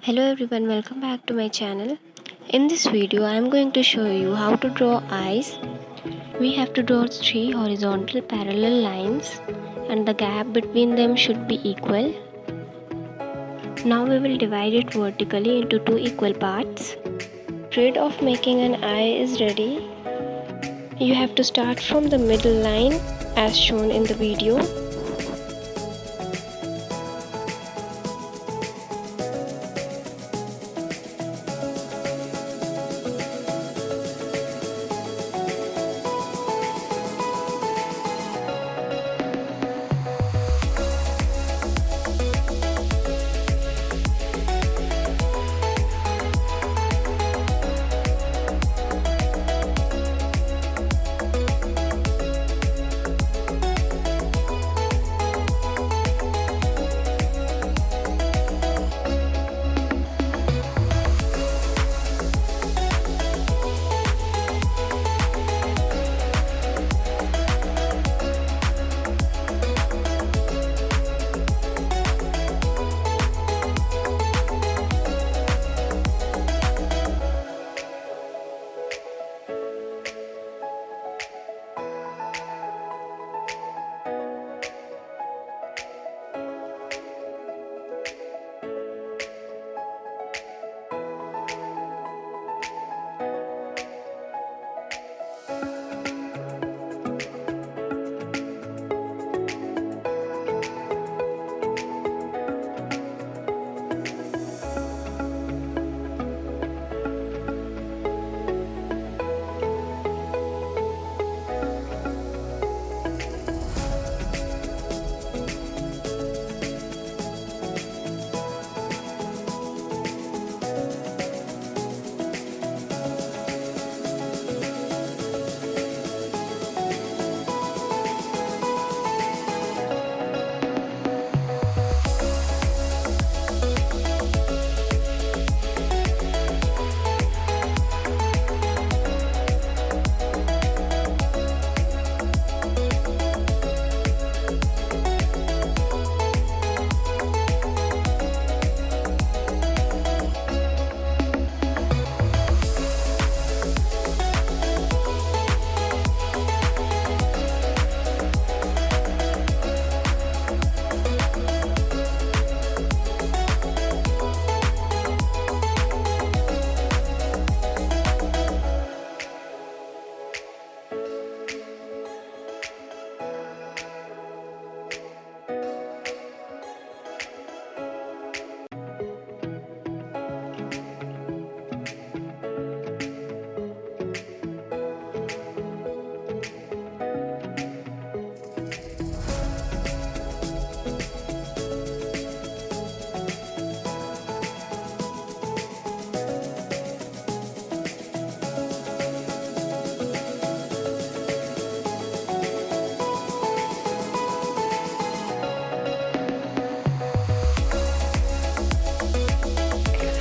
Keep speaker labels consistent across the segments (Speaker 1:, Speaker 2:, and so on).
Speaker 1: Hello everyone, welcome back to my channel. In this video I am going to show you how to draw eyes. We have to draw 3 horizontal parallel lines and the gap between them should be equal. Now we will divide it vertically into 2 equal parts. Grid of making an eye is ready. You have to start from the middle line as shown in the video.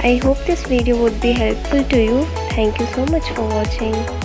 Speaker 1: I hope this video would be helpful to you. Thank you so much for watching.